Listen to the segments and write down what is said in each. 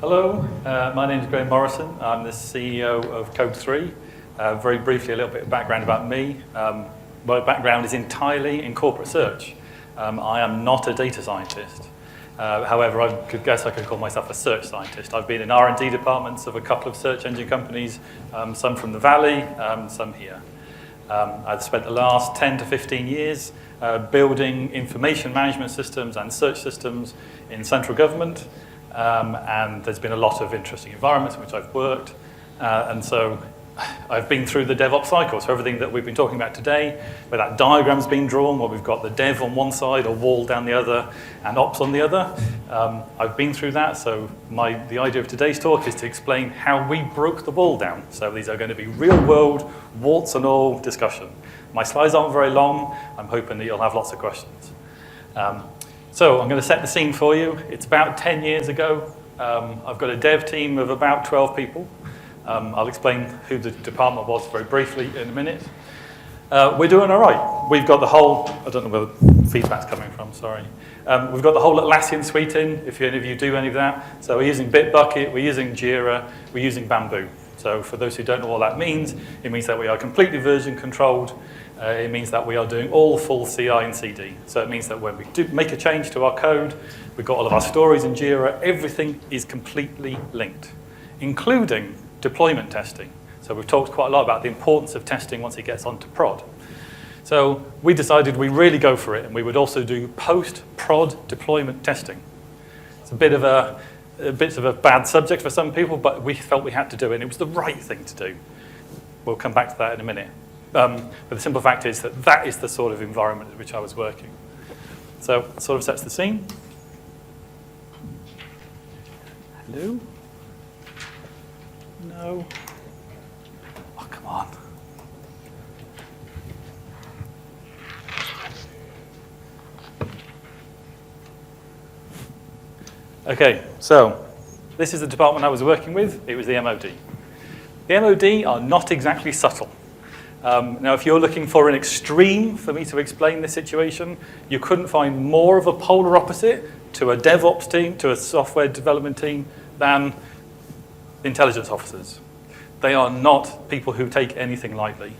Hello, my name is Morrison. I'm the CEO of Code3. Very briefly, a little bit of background about me. My background is entirely in corporate search. I am not a data scientist. However, I could call myself a search scientist. I've been in R&D departments of a couple of search engine companies, some from the Valley, some here. I've spent the last 10 to 15 years building information management systems and search systems in central government. And there's been a lot of interesting environments in which I've worked. And so I've been through the DevOps cycle. So everything that we've been talking about today, where that diagram's been drawn, where we've got the dev on one side, a wall down the other, and ops on the other. I've been through that. So the idea of today's talk is to explain how we broke the wall down. So these are going to be real world, warts and all discussion. My slides aren't very long. I'm hoping that you'll have lots of questions. So I'm going to set the scene for you. It's about 10 years ago. I've got a dev team of about 12 people. I'll explain who the department was very briefly in a minute. We're doing all right. We've got the whole, I don't know where the feedback's coming from, sorry. We've got the whole Atlassian suite in, if any of you do any of that. So we're using Bitbucket, we're using Jira, we're using Bamboo. So for those who don't know what that means, it means that we are completely version controlled. It means that we are doing all full CI and CD. So it means that when we do make a change to our code, we've got all of our stories in Jira, everything is completely linked, including deployment testing. So we've talked quite a lot about the importance of testing once it gets onto prod. So we decided we really go for it, and we would also do post-prod deployment testing. It's a bit of a bad subject for some people, but we felt we had to do it, and it was the right thing to do. We'll come back to that in a minute. But the simple fact is that that is the sort of environment in which I was working. So it sort of sets the scene. Hello? No? Oh, come on. Okay, so this is the department I was working with. It was the MOD. The MOD are not exactly subtle. Now, if you're looking for an extreme for me to explain this situation, you couldn't find more of a polar opposite to a DevOps team, to a software development team, than intelligence officers. They are not people who take anything lightly.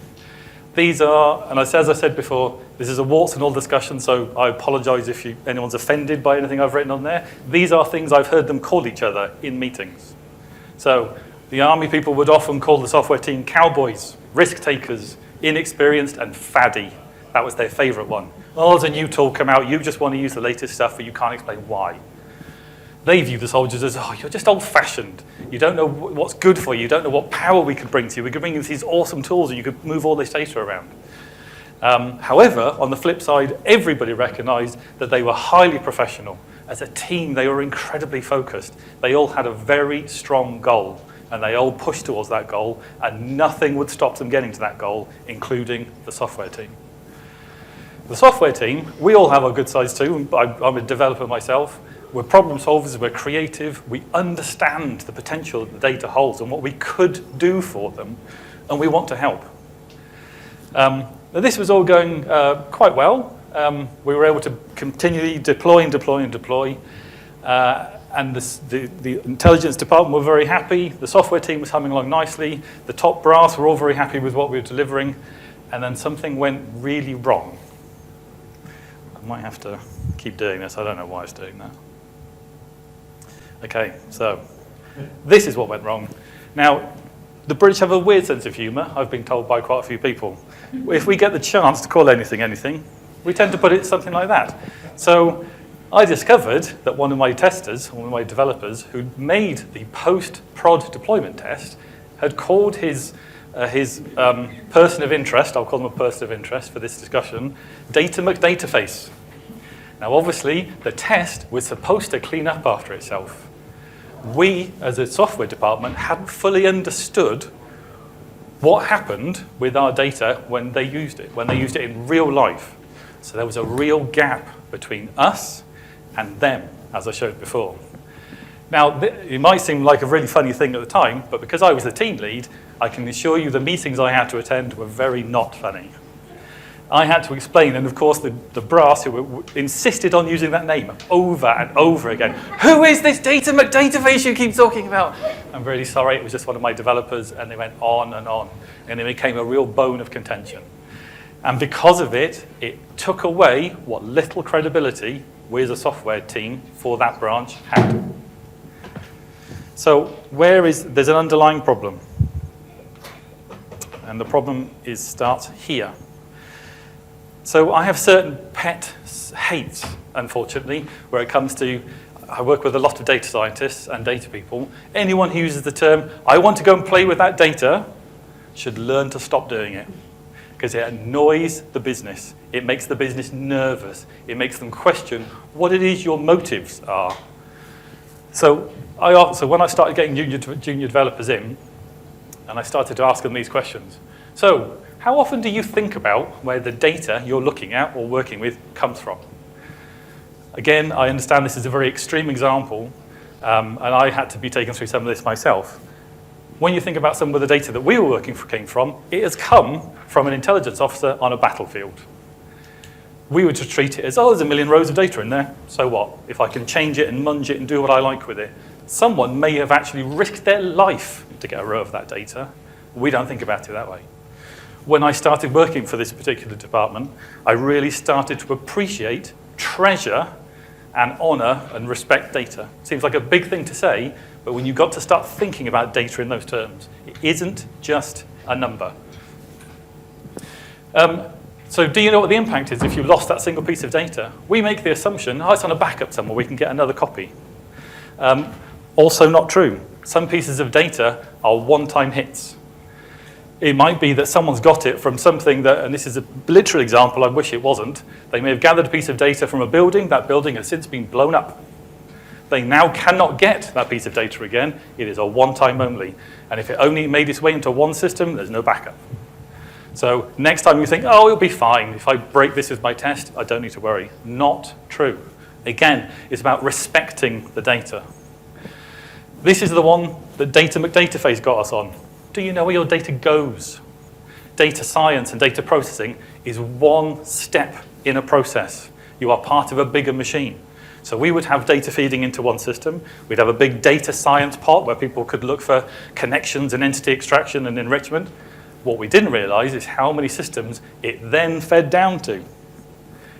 These are, and as I said before, this is a warts and all discussion, so I apologize if anyone's offended by anything I've written on there. These are things I've heard them call each other in meetings. So the Army people would often call the software team cowboys, risk takers, inexperienced, and faddy. That was their favorite one. Oh, there's a new tool come out, you just want to use the latest stuff, but you can't explain why. They view the soldiers as, oh, you're just old-fashioned. You don't know what's good for you. You don't know what power we could bring to you. We could bring you these awesome tools and you could move all this data around. However, on the flip side, everybody recognized that they were highly professional. As a team, they were incredibly focused. They all had a very strong goal, and they all pushed towards that goal, and nothing would stop them getting to that goal, including the software team. The software team, we all have our good sides too. I'm a developer myself. We're problem solvers, we're creative, we understand the potential that the data holds and what we could do for them, and we want to help. Now this was all going quite well. We were able to continually deploy, and the intelligence department were very happy, the software team was humming along nicely, the top brass were all very happy with what we were delivering, and then something went really wrong. I might have to keep doing this, I don't know why I was doing that. Okay, so this is what went wrong. Now, the British have a weird sense of humor, I've been told by quite a few people. If we get the chance to call anything, we tend to put it something like that. So I discovered that one of my testers, one of my developers, who made the post-prod deployment test, had called his person of interest, I'll call him a person of interest for this discussion, Data McDataface. Now, obviously, the test was supposed to clean up after itself. We, as a software department, hadn't fully understood what happened with our data when they used it in real life. So there was a real gap between us and them, as I showed before. Now, it might seem like a really funny thing at the time, but because I was the team lead, I can assure you the meetings I had to attend were very not funny. I had to explain, and of course the brass who insisted on using that name over and over again. Who is this data McDataface you keep talking about? I'm really sorry, it was just one of my developers, and they went on, and it became a real bone of contention. And because of it, it took away what little credibility we as a software team for that branch had. So there's an underlying problem. And the problem starts here. So I have certain pet hates, unfortunately, where it comes to, I work with a lot of data scientists and data people. Anyone who uses the term, I want to go and play with that data, should learn to stop doing it. Because it annoys the business. It makes the business nervous. It makes them question what it is your motives are. So when I started getting junior developers in, and I started to ask them these questions. So, how often do you think about where the data you're looking at or working with comes from? Again, I understand this is a very extreme example, and I had to be taken through some of this myself. When you think about some of the data that we were working for came from, it has come from an intelligence officer on a battlefield. We would just treat it as, oh, there's a million rows of data in there, so what? If I can change it and munge it and do what I like with it. Someone may have actually risked their life to get a row of that data. We don't think about it that way. When I started working for this particular department, I really started to appreciate, treasure, and honor and respect data. Seems like a big thing to say, but when you've got to start thinking about data in those terms, it isn't just a number. So do you know what the impact is if you lost that single piece of data? We make the assumption, oh, it's on a backup somewhere, we can get another copy. Also not true. Some pieces of data are one-time hits. It might be that someone's got it from something that, and this is a literal example, I wish it wasn't, they may have gathered a piece of data from a building, that building has since been blown up. They now cannot get that piece of data again, it is a one-time only. And if it only made its way into one system, there's no backup. So next time you think, oh, it'll be fine, if I break this with my test, I don't need to worry. Not true. Again, it's about respecting the data. This is the one that Data McDataface got us on. Do you know where your data goes? Data science and data processing is one step in a process. You are part of a bigger machine. So we would have data feeding into one system. We'd have a big data science pot where people could look for connections and entity extraction and enrichment. What we didn't realize is how many systems it then fed down to.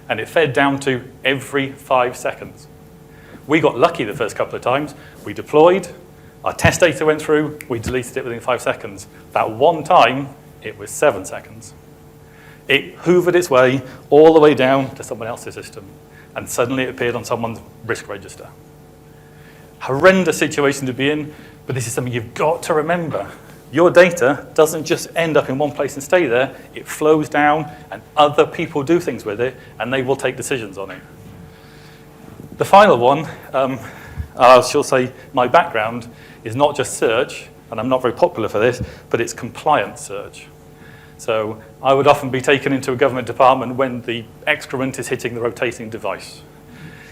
And it fed down to every 5 seconds. We got lucky the first couple of times. We deployed, our test data went through, we deleted it within 5 seconds. That one time, it was 7 seconds. It hoovered its way all the way down to someone else's system, and suddenly it appeared on someone's risk register. Horrendous situation to be in, but this is something you've got to remember. Your data doesn't just end up in one place and stay there, it flows down, and other people do things with it, and they will take decisions on it. The final one, I shall say my background is not just search, and I'm not very popular for this, but it's compliance search. So I would often be taken into a government department when the excrement is hitting the rotating device.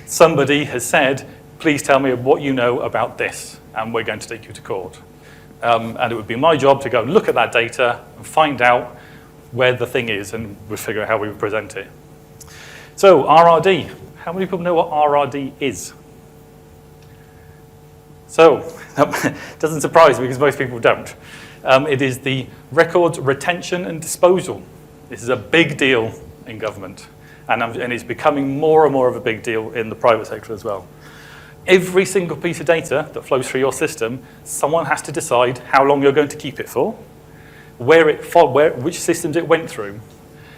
Somebody has said, please tell me what you know about this, and we're going to take you to court. And it would be my job to go and look at that data and find out where the thing is, and we'll figure out how we would present it. So RRD, how many people know what RRD is? So, doesn't surprise me because most people don't. It is the records retention and disposal. This is a big deal in government, and it's becoming more and more of a big deal in the private sector as well. Every single piece of data that flows through your system, someone has to decide how long you're going to keep it for, which systems it went through,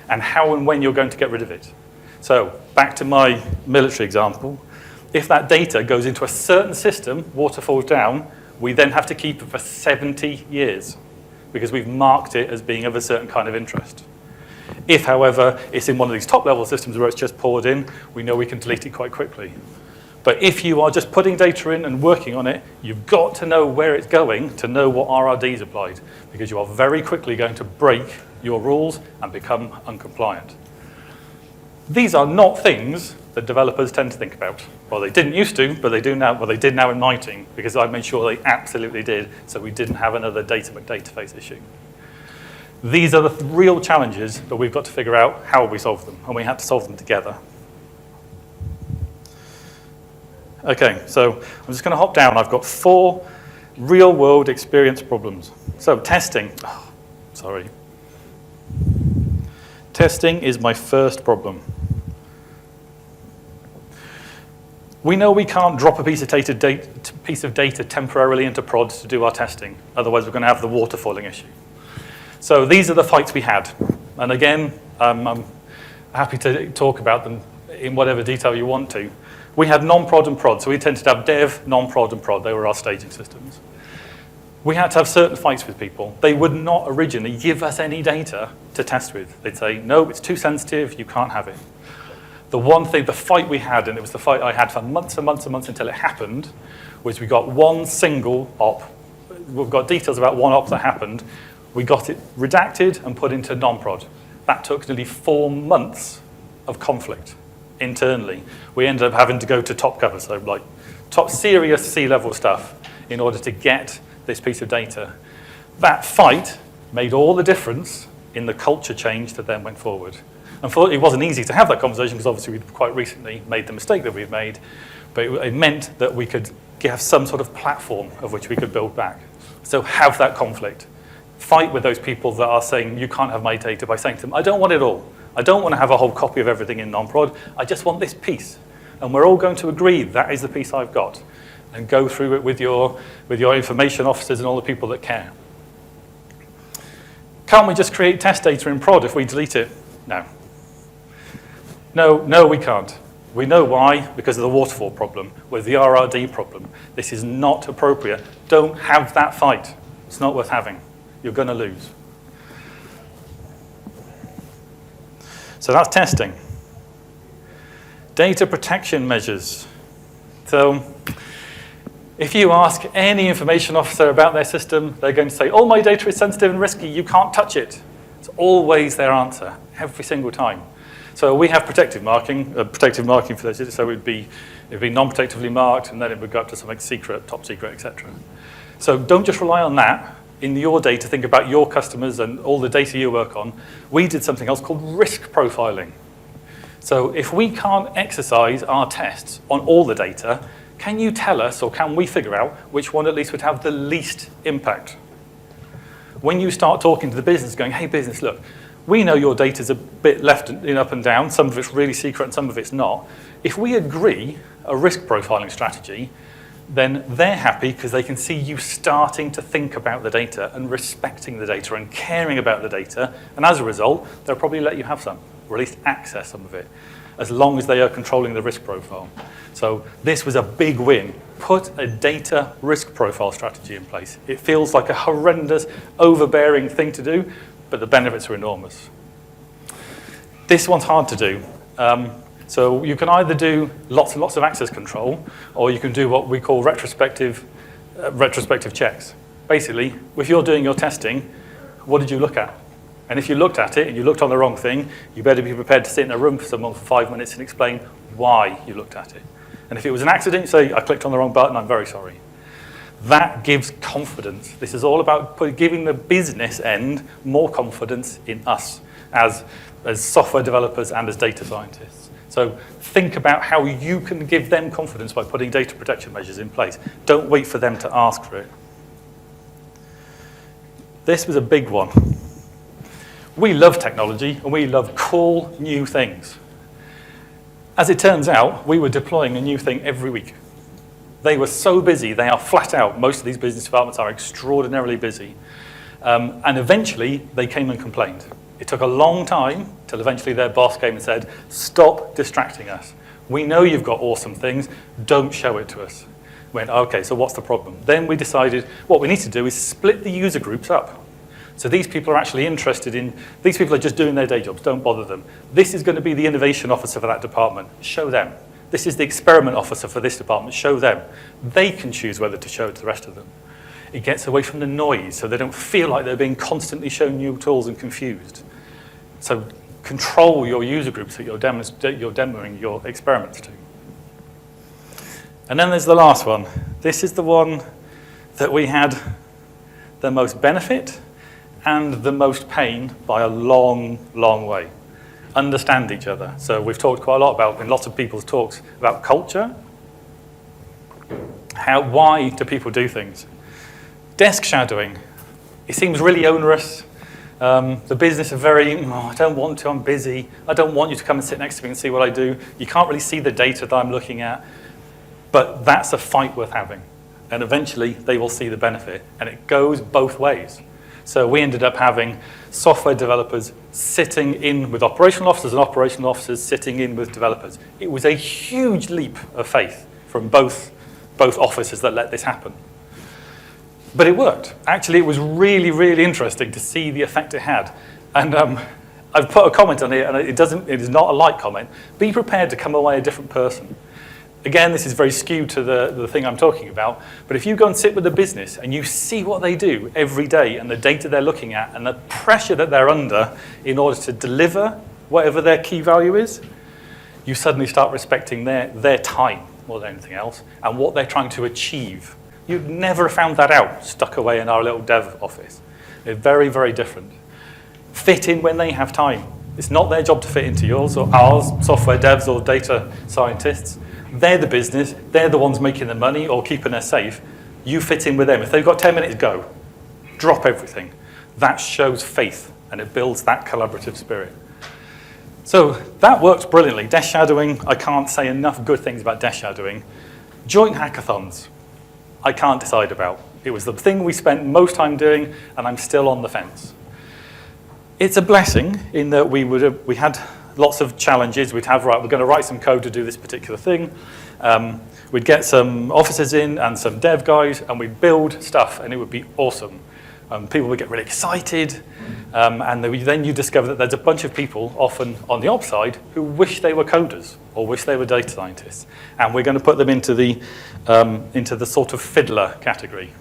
and how and when you're going to get rid of it. So, back to my military example. If that data goes into a certain system, waterfalls down, we then have to keep it for 70 years because we've marked it as being of a certain kind of interest. If, however, it's in one of these top-level systems where it's just poured in, we know we can delete it quite quickly. But if you are just putting data in and working on it, you've got to know where it's going to know what RRD is applied, because you are very quickly going to break your rules and become uncompliant. These are not things that developers tend to think about. Well, they didn't used to, but they do now. Well, they did now in my team, because I made sure they absolutely did, so we didn't have another Data McDataface issue. These are the real challenges that we've got to figure out how we solve them, and we had to solve them together. Okay, so I'm just going to hop down. I've got 4 real-world experience problems. So testing. Oh, sorry. Testing is my first problem. We know we can't drop a piece of data temporarily into prod to do our testing. Otherwise, we're going to have the waterfalling issue. So these are the fights we had. And again, I'm happy to talk about them in whatever detail you want to. We had non-prod and prod. So we tended to have dev, non-prod, and prod. They were our staging systems. We had to have certain fights with people. They would not originally give us any data to test with. They'd say, no, it's too sensitive, you can't have it. The fight we had, and it was the fight I had for months and months and months until it happened, was we got one single op. We've got details about one op that happened. We got it redacted and put into non-prod. That took nearly 4 months of conflict internally. We ended up having to go to top cover, so like top serious C-level stuff in order to get this piece of data. That fight made all the difference in the culture change that then went forward. Unfortunately, it wasn't easy to have that conversation because obviously we'd quite recently made the mistake that we've made, but it meant that we could have some sort of platform of which we could build back. So have that conflict. Fight with those people that are saying, you can't have my data, by saying to them, I don't want it all. I don't want to have a whole copy of everything in non-prod. I just want this piece. And we're all going to agree that is the piece I've got. And go through it with your information officers and all the people that care. Can't we just create test data in prod if we delete it? No. No, we can't. We know why, because of the waterfall problem, with the RRD problem. This is not appropriate. Don't have that fight. It's not worth having. You're going to lose. So that's testing. Data protection measures. So if you ask any information officer about their system, they're going to say, all my data is sensitive and risky, you can't touch it. It's always their answer, every single time. So we have protective marking for this, so it'd be non-protectively marked, and then it would go up to something secret, top secret, etc. So don't just rely on that. In your data, think about your customers and all the data you work on. We did something else called risk profiling. So if we can't exercise our tests on all the data, can you tell us, or can we figure out, which one at least would have the least impact? When you start talking to the business, going, hey business, look, we know your data's a bit left up and down, some of it's really secret and some of it's not. If we agree a risk profiling strategy, then they're happy because they can see you starting to think about the data and respecting the data and caring about the data. And as a result, they'll probably let you have some, or at least access some of it, as long as they are controlling the risk profile. So this was a big win. Put a data risk profile strategy in place. It feels like a horrendous, overbearing thing to do, but the benefits are enormous. This one's hard to do. So you can either do lots and lots of access control, or you can do what we call retrospective checks. Basically, if you're doing your testing, what did you look at? And if you looked at it and you looked on the wrong thing, you better be prepared to sit in a room for someone for 5 minutes and explain why you looked at it. And if it was an accident, you say, I clicked on the wrong button, I'm very sorry. That gives confidence. This is all about giving the business end more confidence in us as software developers and as data scientists. So think about how you can give them confidence by putting data protection measures in place. Don't wait for them to ask for it. This was a big one. We love technology and we love cool new things. As it turns out, we were deploying a new thing every week. They were so busy, they are flat out. Most of these business departments are extraordinarily busy. And eventually, they came and complained. It took a long time till eventually their boss came and said, stop distracting us. We know you've got awesome things, don't show it to us. We went, okay, so what's the problem? Then we decided what we need to do is split the user groups up. So these people are actually interested in, these people are just doing their day jobs, don't bother them. This is going to be the innovation officer for that department, show them. This is the experiment officer for this department, show them. They can choose whether to show it to the rest of them. It gets away from the noise, so they don't feel like they're being constantly shown new tools and confused. So control your user groups that you're demoing your experiments to. And then there's the last one. This is the one that we had the most benefit and the most pain by a long, long way. Understand each other. So we've talked quite a lot about, in lots of people's talks, about culture. Why do people do things? Desk shadowing. It seems really onerous. The business are very, I don't want to, I'm busy. I don't want you to come and sit next to me and see what I do. You can't really see the data that I'm looking at. But that's a fight worth having. And eventually, they will see the benefit. And it goes both ways. So we ended up having software developers sitting in with operational officers and operational officers sitting in with developers. It was a huge leap of faith from both offices that let this happen. But it worked. Actually, it was really, really interesting to see the effect it had. And I've put a comment on here, and it is not a light comment. Be prepared to come away a different person. Again, this is very skewed to the thing I'm talking about, but if you go and sit with a business and you see what they do every day and the data they're looking at and the pressure that they're under in order to deliver whatever their key value is, you suddenly start respecting their time more than anything else and what they're trying to achieve. You'd never have found that out stuck away in our little dev office. They're very, very different. Fit in when they have time. It's not their job to fit into yours or ours, software devs or data scientists. They're the business, they're the ones making the money or keeping us safe. You fit in with them. If they've got 10 minutes, go. Drop everything. That shows faith, and it builds that collaborative spirit. So that works brilliantly. Desk shadowing, I can't say enough good things about desk shadowing. Joint hackathons, I can't decide about. It was the thing we spent most time doing, and I'm still on the fence. It's a blessing in that we had lots of challenges. We'd have, right, we're going to write some code to do this particular thing. We'd get some officers in and some dev guys, and we'd build stuff, and it would be awesome. People would get really excited, and then you discover that there's a bunch of people, often on the ops side, who wish they were coders or wish they were data scientists. And we're going to put them into the sort of fiddler category.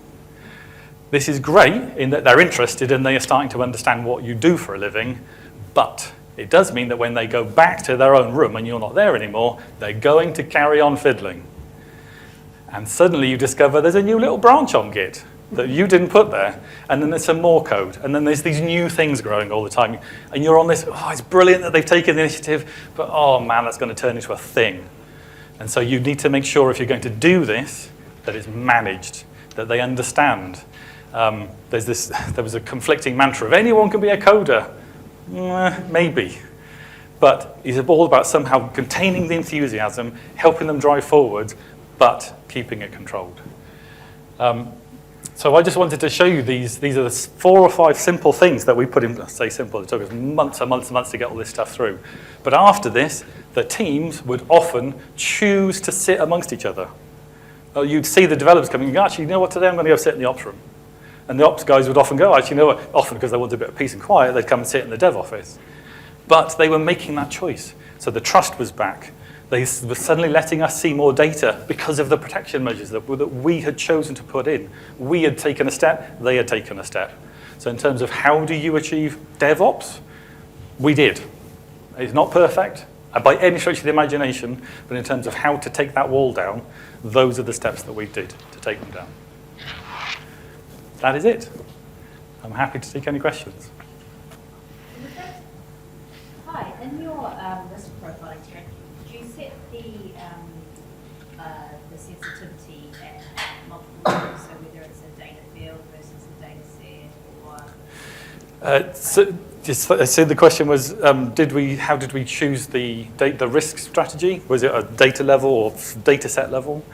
This is great in that they're interested and they are starting to understand what you do for a living, but it does mean that when they go back to their own room and you're not there anymore, they're going to carry on fiddling. And suddenly you discover there's a new little branch on Git that you didn't put there, and then there's some more code, and then there's these new things growing all the time, and you're on this, oh, it's brilliant that they've taken the initiative, but oh man, that's going to turn into a thing. And so you need to make sure if you're going to do this, that it's managed, that they understand. There was a conflicting mantra of anyone can be a coder. Maybe. But it's all about somehow containing the enthusiasm, helping them drive forward, but keeping it controlled. So I just wanted to show you these are the 4 or 5 simple things that we put in. I say simple, it took us months and months and months to get all this stuff through. But after this, the teams would often choose to sit amongst each other. You'd see the developers coming and go, actually, you know what, today I'm going to go sit in the ops room. And the ops guys would often go, actually, you know what, often because they wanted a bit of peace and quiet, they'd come and sit in the dev office. But they were making that choice. So the trust was back. They were suddenly letting us see more data because of the protection measures that we had chosen to put in. We had taken a step, they had taken a step. So in terms of how do you achieve DevOps, we did. It's not perfect by any stretch of the imagination, but in terms of how to take that wall down, those are the steps that we did to take them down. That is it. I'm happy to take any questions. Hi, in your risk profiling strategy, do you set the sensitivity at multiple levels, so whether it's a data field versus a data set, or? So the question was, how did we choose the risk strategy? Was it a data level or data set level?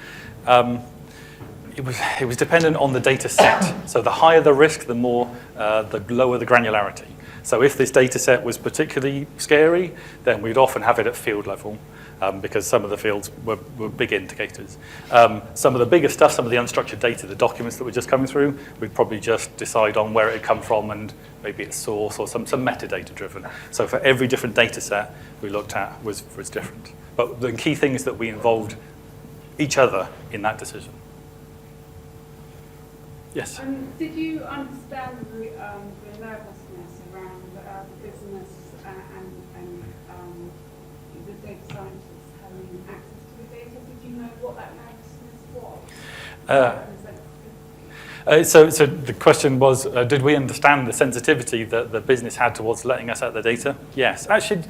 It was dependent on the data set. So the higher the risk, the lower the granularity. So if this data set was particularly scary, then we'd often have it at field level because some of the fields were big indicators. Some of the bigger stuff, some of the unstructured data, the documents that were just coming through, we'd probably just decide on where it had come from and maybe its source or some metadata driven. So for every different data set we looked at was different. But the key thing is that we involved each other in that decision. Yes? Did you understand the nervousness around the business and the data scientists having access to the data? Did you know what that nervousness was? So the question was, did we understand the sensitivity that the business had towards letting us out the data? Yes. Actually,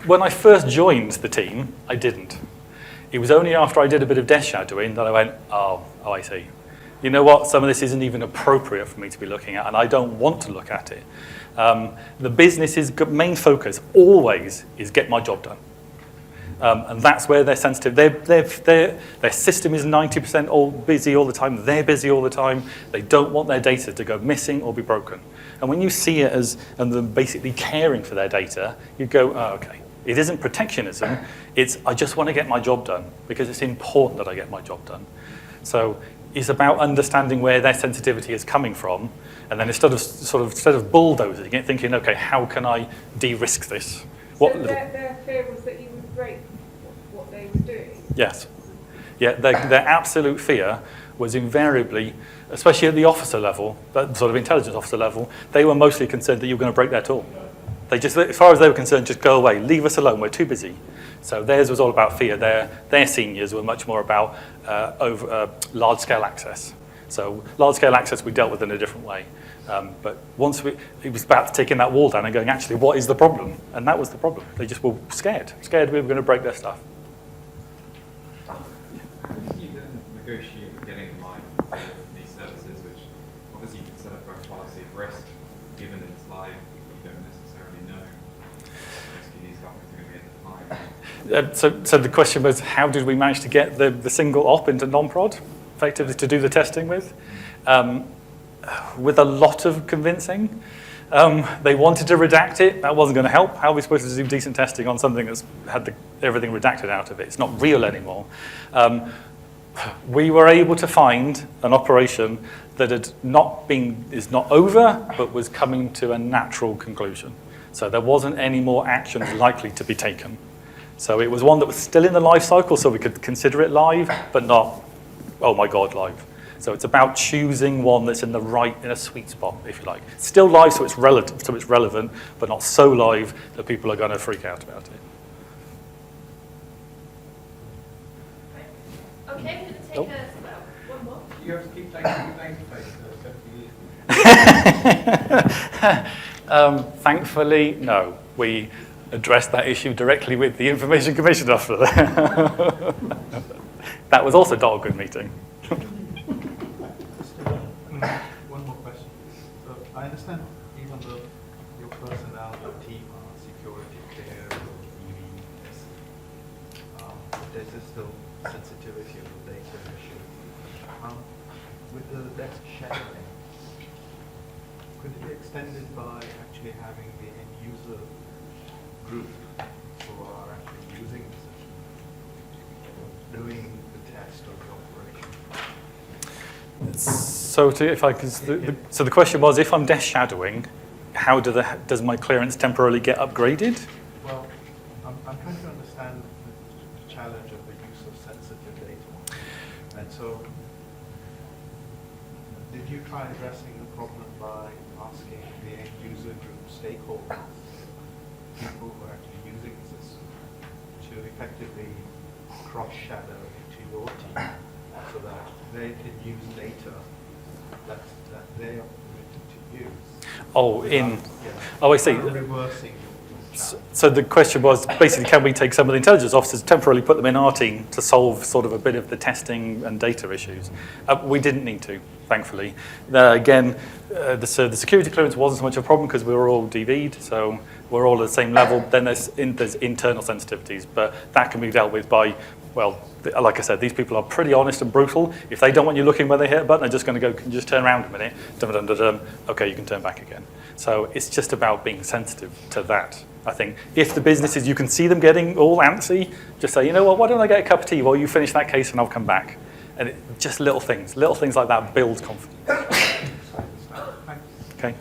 when I first joined the team, I didn't. It was only after I did a bit of desk shadowing that I went, oh, I see. You know what? Some of this isn't even appropriate for me to be looking at, and I don't want to look at it. The business's main focus always is get my job done. And that's where they're sensitive. Their system is 90% all busy all the time. They're busy all the time. They don't want their data to go missing or be broken. And when you see it as and them basically caring for their data, you go, oh, okay. It isn't protectionism. It's I just want to get my job done because it's important that I get my job done. So it's about understanding where their sensitivity is coming from, and then instead of bulldozing it, thinking, okay, how can I de-risk this? So their fear was that you would break what they were doing? Yes. Yeah, their absolute fear was invariably, especially at the officer level, that sort of intelligence officer level, they were mostly concerned that you were going to break their tool. They just, as far as they were concerned, just go away, leave us alone, we're too busy. So theirs was all about fear. Their seniors were much more about large-scale access. So large-scale access we dealt with in a different way. But once it was about taking that wall down and going, actually, what is the problem? And that was the problem. They just were scared we were going to break their stuff. You then negotiate getting in line with these services, which obviously you can set up a policy of risk, given it's live, you don't necessarily know how risky these documents are going to be at the time. So the question was, how did we manage to get the single op into non-prod, effectively to do the testing with? With a lot of convincing. They wanted to redact it. That wasn't going to help. How are we supposed to do decent testing on something that's had everything redacted out of it? It's not real anymore. We were able to find an operation that is not over, but was coming to a natural conclusion. So there wasn't any more actions likely to be taken. So it was one that was still in the life cycle, so we could consider it live, but not, oh my God, live. So it's about choosing one that's in a sweet spot, if you like. Still live, so it's relevant, but not so live that people are going to freak out about it. Okay, we're going to take one more. You have to keep taking place. Thankfully, no. We addressed that issue directly with the Information Commission after that. That was also not a good meeting. One more question. So I understand even though your personnel, your team are security cleared or EVs, there's still sensitivity of the data issue. With the desk shadowing, could it be extended by actually having the end user group who are actually using the system, doing the test of the operation? So the question was, if I'm desk shadowing, how does my clearance temporarily get upgraded? Well, I'm trying to understand the challenge of the use of sensitive data. And so, did you try addressing the problem by asking the end user group stakeholders, people who are actually using the system, to effectively cross-shadow into your team so that they can use data that they are permitted to use? I see. Reversing. So the question was, basically, can we take some of the intelligence officers, temporarily put them in our team to solve sort of a bit of the testing and data issues? We didn't need to, thankfully. Again, the security clearance wasn't so much a problem because we were all DV'd, so we're all at the same level. Then there's internal sensitivities, but that can be dealt with by, well, like I said, these people are pretty honest and brutal. If they don't want you looking where they hit a button, they're just going to go, can you just turn around a minute? Dum, dum, dum, dum. Okay, you can turn back again. So it's just about being sensitive to that. I think if the businesses, you can see them getting all antsy, just say, you know what, why don't I get a cup of tea while you finish that case and I'll come back. And just little things like that build confidence. Thanks. Okay.